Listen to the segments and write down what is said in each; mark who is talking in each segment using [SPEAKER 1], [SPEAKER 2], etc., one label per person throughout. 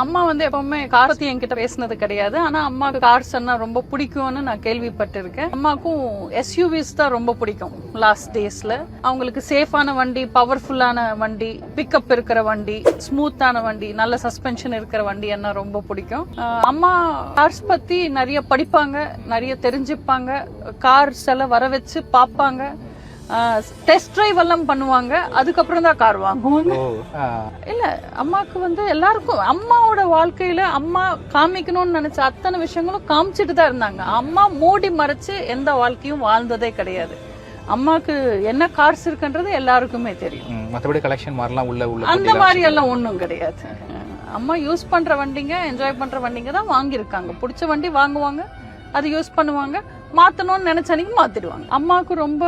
[SPEAKER 1] அம்மா வந்து எப்பவுமே கார் பத்தி என்கிட்ட பேசினது கிடையாது. ஆனா அம்மாவுக்கு கார்ஸ் ரொம்ப பிடிக்கும்னு நான் கேள்விப்பட்டிருக்கேன். அம்மாக்கும் எஸ்யூவிஸ் தான் ரொம்ப பிடிக்கும். லாஸ்ட் டேஸ்ல அவங்களுக்கு சேஃபான வண்டி, பவர்ஃபுல்லான வண்டி, பிக்கப் இருக்கிற வண்டி, ஸ்மூத்தான வண்டி, நல்ல சஸ்பென்ஷன் இருக்கிற வண்டி என்ன ரொம்ப பிடிக்கும். அம்மா கார்ஸ் பத்தி நிறைய படிப்பாங்க, நிறைய தெரிஞ்சுப்பாங்க, கார்ஸ் எல்லாம் வர வச்சு பாப்பாங்க, டெஸ்ட் டிரைவ் எல்லாம் பண்ணுவாங்க, அதுக்கப்புறம் தான் கார் வாங்குவாங்க. இல்ல அம்மாக்கு வந்து எல்லாருக்கும் அம்மாவோட வாழ்க்கையில அம்மா காமிக்கணும்னு நினைச்ச அத்தனை விஷயங்களும் காமிச்சிட்டு தான் இருந்தாங்க. அம்மா மூடி மறைச்சு எந்த வாழ்க்கையும் வாழ்ந்ததே கிடையாது. அம்மாக்கு என்ன கார்ஸ் இருக்குன்றது எல்லாருக்குமே தெரியும்.
[SPEAKER 2] மற்றபடி கலெக்ஷன் மாதிரிலாம் உள்ள
[SPEAKER 1] அந்த மாதிரி எல்லாம் ஒன்றும் கிடையாது. அம்மா யூஸ் பண்ற வண்டிங்க, என்ஜாய் பண்ற வண்டிங்க தான் வாங்கியிருக்காங்க. பிடிச்ச வண்டி வாங்குவாங்க, அது யூஸ் பண்ணுவாங்க, மாத்தணும்னு நினைச்ச அன்னைக்கு மாத்திடுவாங்க. அம்மாவுக்கு ரொம்ப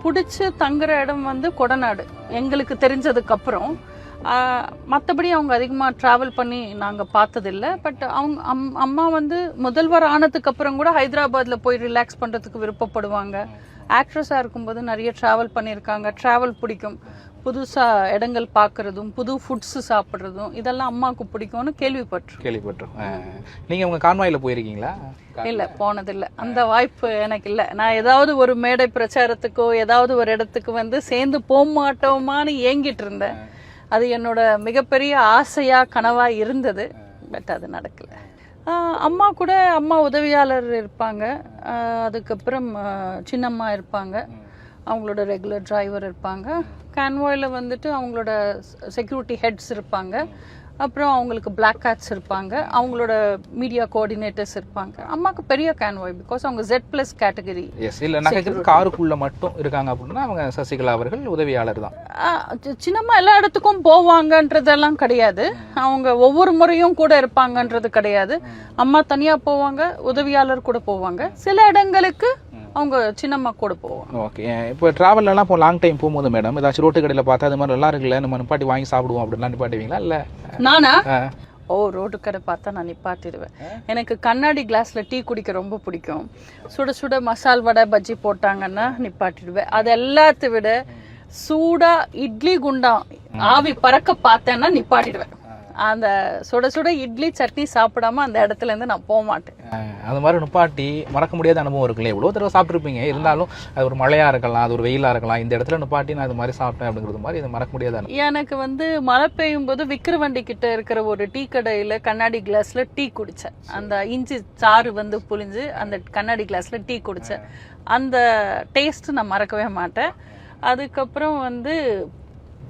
[SPEAKER 1] பிடிச்ச தங்குற இடம் வந்து கொடநாடு, எங்களுக்கு தெரிஞ்சதுக்கு அப்புறம். மற்றபடி அவங்க அதிகமாக ட்ராவல் பண்ணி நாங்கள் பார்த்ததில்லை. பட் அவங்க அம்மா வந்து முதல்வர் ஆனதுக்கு அப்புறம் கூட ஹைதராபாத்தில் போய் ரிலாக்ஸ் பண்ணுறதுக்கு விருப்பப்படுவாங்க. ஆக்ட்ரஸாக இருக்கும்போது நிறைய ட்ராவல் பண்ணியிருக்காங்க. ட்ராவல் பிடிக்கும், புதுசாக இடங்கள் பார்க்கறதும், புது ஃபுட்ஸு சாப்பிட்றதும், இதெல்லாம் அம்மாவுக்கு பிடிக்கும்னு கேள்விப்பட்டோம்.
[SPEAKER 2] நீங்கள் உங்கள் கான்வாயில் போயிருக்கீங்களா?
[SPEAKER 1] இல்லை, போனதில்லை. அந்த வாய்ப்பு எனக்கு இல்லை. நான் ஏதாவது ஒரு மேடை பிரச்சாரத்துக்கோ ஏதாவது ஒரு இடத்துக்கு வந்து சேர்ந்து போக மாட்டோமான்னு ஏங்கிட்டு இருந்தேன். அது என்னோட மிகப்பெரிய ஆசையா கனவா இருந்தது. பட் அது நடக்கல. அம்மா கூட அம்மா உதவியாளர் இருப்பாங்க, அதுக்கப்புறம் சின்னம்மா இருப்பாங்க, அவங்களோட ரெகுலர் டிரைவர் இருப்பாங்க, கான்வாயில் வந்துட்டு அவங்களோட செக்யூரிட்டி ஹெட்ஸ் இருப்பாங்க, அப்புறம் அவங்களுக்கு பிளாக் கேட்ஸ் இருப்பாங்க, அவங்களோட மீடியா கோஆர்டினேட்டர்ஸ் இருப்பாங்க. அம்மாவுக்கு பெரிய கான்வாய், பிகாஸ் அவங்க Z+ கேட்டகரி.
[SPEAKER 2] காருக்குள்ள மட்டும் இருக்காங்க அப்படின்னா அவங்க சசிகலா அவர்கள் உதவியாளர் தான்.
[SPEAKER 1] சின்னம்மா எல்லா இடத்துக்கும் போவாங்கன்றதெல்லாம் கிடையாது. அவங்க ஒவ்வொரு முறையும் கூட இருப்பாங்கன்றது கிடையாது. அம்மா தனியா போவாங்க, உதவியாளர் கூட போவாங்க. சில இடங்களுக்கு அவங்க சின்னம்மா கூட போவாங்க.
[SPEAKER 2] ஓகே. இப்போ ட்ராவல்லாம் இப்போ லாங் டைம் போகும்போது மேடம் ஏதாச்சும் ரோட்டு கடையில் பார்த்தா அது மாதிரி நல்லா இருக்குல்ல, நம்ம நிப்பாட்டி வாங்கி சாப்பிடுவோம் அப்படின்லாம் நிப்பாட்டுவீங்களா? இல்லை
[SPEAKER 1] நானா? ரோட்டு கடை பார்த்தா நான் நிப்பாட்டிடுவேன். எனக்கு கண்ணாடி கிளாஸ்ல டீ குடிக்க ரொம்ப பிடிக்கும். சுட சுட மசால் வடை பஜ்ஜி போட்டாங்கன்னா நிப்பாட்டிடுவேன். அது எல்லாத்த விட சூடா இட்லி குண்டா ஆவி பறக்க பார்த்தேன்னா நிப்பாட்டிடுவேன். அந்த சுட சுட இட்லி சட்னி சாப்பிடாம அந்த இடத்துல இருந்து நான் போக மாட்டேன்.
[SPEAKER 2] அந்த மாதிரி நிப்பாட்டி மறக்க முடியாத அனுபவம் இருக்குல்ல? எவ்வளோ தடவை சாப்பிட்ருப்பீங்க, இருந்தாலும் அது ஒரு மழையா இருக்கலாம், அது ஒரு வெயிலா இருக்கலாம், இந்த இடத்துல நிப்பாட்டி நான் இது மாதிரி சாப்பிட்டேன் அப்படிங்கிறது மாதிரி இது மறக்க முடியாத அனுபவம்.
[SPEAKER 1] எனக்கு வந்து மழை பெய்யும் போது விக்கிரவண்டி கிட்ட இருக்கிற ஒரு டீ கடையில கண்ணாடி கிளாஸ்ல டீ குடிச்சேன். அந்த இஞ்சி சாறு வந்து புளிஞ்சு அந்த கண்ணாடி கிளாஸ்ல டீ குடிச்சேன். அந்த டேஸ்ட் நான் மறக்கவே மாட்டேன். அதுக்கப்புறம் வந்து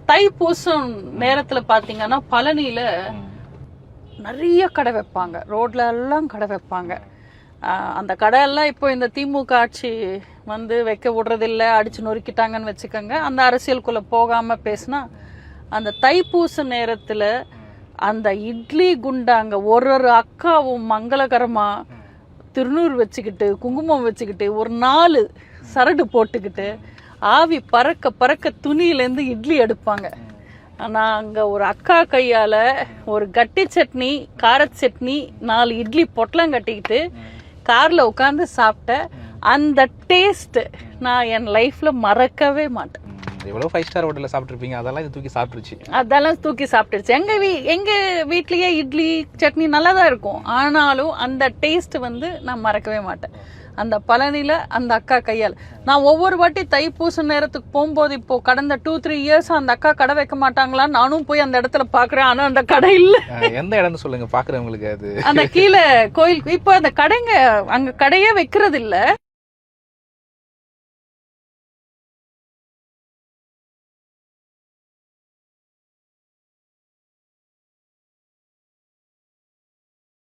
[SPEAKER 1] தைப்பூசம் நேரத்துல பாத்தீங்கன்னா பழனியில நிறைய கடை வைப்பாங்க, ரோட்ல எல்லாம் கடை வைப்பாங்க. அந்த கடை எல்லாம் இப்போ இந்த திமுக ஆட்சி வந்து வைக்க விடுறதில்ல, அடிச்சு நொறுக்கிட்டாங்கன்னு வச்சுக்கோங்க. அந்த அரசியலுக்குள்ள போகாம பேசினா, அந்த தைப்பூச நேரத்துல அந்த இட்லி குண்டாங்க ஒரு அக்காவும் மங்களகரமா திருநூறு வச்சுக்கிட்டு, குங்குமம் வச்சுக்கிட்டு, ஒரு 4 சரடு போட்டுக்கிட்டு, ஆவி பறக்க பறக்க துணியிலேருந்து இட்லி எடுப்பாங்க. ஆனால் அங்கே ஒரு அக்கா கையால் ஒரு கட்டி சட்னி, கார சட்னி, 4 இட்லி பொட்டலம் கட்டிக்கிட்டு காரில் உட்காந்து சாப்பிட்ட அந்த டேஸ்ட் நான் என் லைஃப்பில் மறக்கவே மாட்டேன்.
[SPEAKER 2] எவ்வளோ 5 ஸ்டார் ஹோட்டலில் சாப்பிட்ருப்பீங்க, அதெல்லாம் இது தூக்கி சாப்பிட்டுருச்சு.
[SPEAKER 1] அதெல்லாம் தூக்கி சாப்பிட்டுருச்சு. எங்கள் வீட்லேயே இட்லி சட்னி நல்லா தான் இருக்கும், ஆனாலும் அந்த டேஸ்ட் வந்து நான் மறக்கவே மாட்டேன். அந்த பழனியில அந்த அக்கா கையால் நான் ஒவ்வொரு வாட்டி தைப்பூச நேரத்துக்கு போகும்போது, இப்போ கடந்த 2-3 இயர்ஸ் அந்த அக்கா கடை வைக்க மாட்டாங்களா, நானும் போய் அந்த இடத்துல பாக்குறேன். ஆனா அந்த கடை இல்ல.
[SPEAKER 2] எந்த இடம்னு சொல்லுங்க பாக்குறவங்களுக்கு? அது
[SPEAKER 1] அந்த கீழே கோயில். இப்போ அந்த கடைங்க அங்க கடையே வைக்கிறது இல்ல.